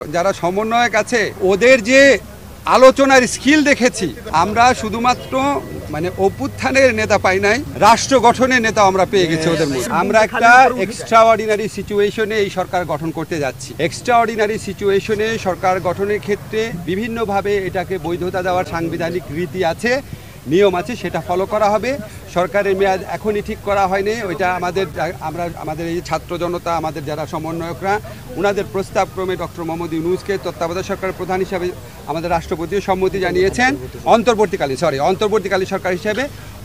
যারা সমন্বয়ক আছে ওদের যে আলোচনার স্কিল দেখেছি আমরা শুধুমাত্র অভ্যুত্থানের নেতা পাই নাই, রাষ্ট্র গঠনের নেতা আমরা পেয়ে গেছি ওদের মধ্যে। আমরা একটা এক্সট্রাঅর্ডিনারি সিচুয়েশনে এই সরকার গঠন করতে যাচ্ছি। এক্সট্রাঅর্ডিনারি সিচুয়েশনে সরকার গঠনের ক্ষেত্রে বিভিন্নভাবে এটাকে বৈধতা দেওয়ার সাংবিধানিক রীতি আছে, নিয়ম আছে, সেটা ফলো করা হবে। সরকারের মেয়াদ এখনই ঠিক করা হয়নি, ওইটা আমাদের এই ছাত্র জনতা, আমাদের যারা সমন্বয়করা, ওনাদের প্রস্তাব ক্রমে ডক্টর মোহাম্মদ ইউনূসকে তত্ত্বাবধায়ক সরকারের প্রধান হিসাবে আমাদের রাষ্ট্রপতিও সম্মতি জানিয়েছেন। অন্তর্বর্তীকালীন সরকার হিসেবে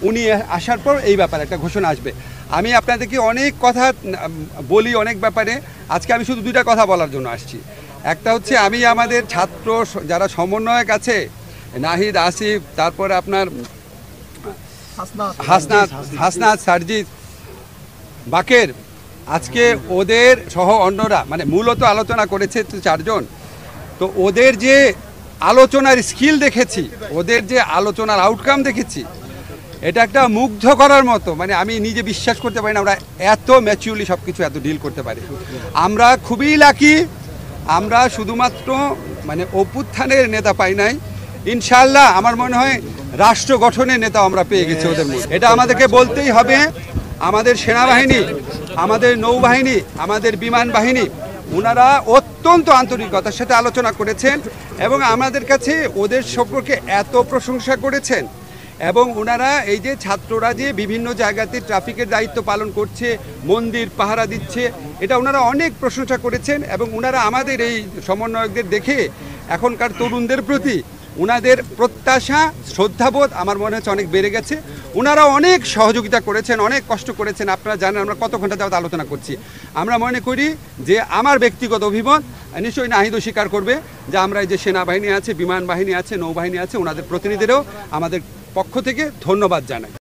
উনি আসার পর এই ব্যাপারে একটা ঘোষণা আসবে। আমি আপনাদেরকে অনেক কথা বলি অনেক ব্যাপারে, আজকে আমি শুধু দুইটা কথা বলার জন্য আসছি। একটা হচ্ছে আমি আমাদের ছাত্র যারা সমন্বয়ক আছে, নাহিদ, আসিফ, তারপরে আপনার হাসনাত, সারজিৎ, বাকের, আজকে ওদের সহ অন্যরা মূলত আলোচনা করেছে চারজন। তো ওদের যে আলোচনার স্কিল দেখেছি, ওদের যে আলোচনার আউটকাম দেখেছি, এটা একটা মুগ্ধ করার মতো। আমি নিজে বিশ্বাস করতে পারি না আমরা এত ম্যাচিউরলি সব কিছু এত ডিল করতে পারি। আমরা খুবই লাকি, আমরা শুধুমাত্র অভ্যুত্থানের নেতা পাই নাই, ইনশাআল্লাহ আমার মনে হয় রাষ্ট্র গঠনের নেতা আমরা পেয়ে গেছি ওদের মধ্যে। এটা আমাদেরকে বলতেই হবে। আমাদের সেনাবাহিনী, আমাদের নৌবাহিনী, আমাদের বিমান বাহিনী, ওনারা অত্যন্ত আন্তরিকতার সাথে আলোচনা করেছেন এবং আমাদের কাছে ওদের সম্পর্কে এত প্রশংসা করেছেন। এবং ওনারা এই যে ছাত্ররা যে বিভিন্ন জায়গাতে ট্রাফিকের দায়িত্ব পালন করছে, মন্দির পাহারা দিচ্ছে, এটা ওনারা অনেক প্রশংসা করেছেন। এবং ওনারা আমাদের এই সমন্বয়কদের দেখে এখনকার তরুণদের প্রতি ওনাদের প্রত্যাশা, শ্রদ্ধাবোধ আমার মনে হচ্ছে অনেক বেড়ে গেছে। ওনারা অনেক সহযোগিতা করেছেন, অনেক কষ্ট করেছেন। আপনারা জানেন আমরা কত ঘন্টা যাবত আলোচনা করছি। আমরা মনে করি যে আমার ব্যক্তিগত অভিমত, নিশ্চয়ই নাহিদও স্বীকার করবে, যে আমরা এই যে সেনাবাহিনী আছে, বিমান বাহিনী আছে, নৌবাহিনী আছে, ওনাদের প্রতিনিধিদেরও আমাদের পক্ষ থেকে ধন্যবাদ জানাই।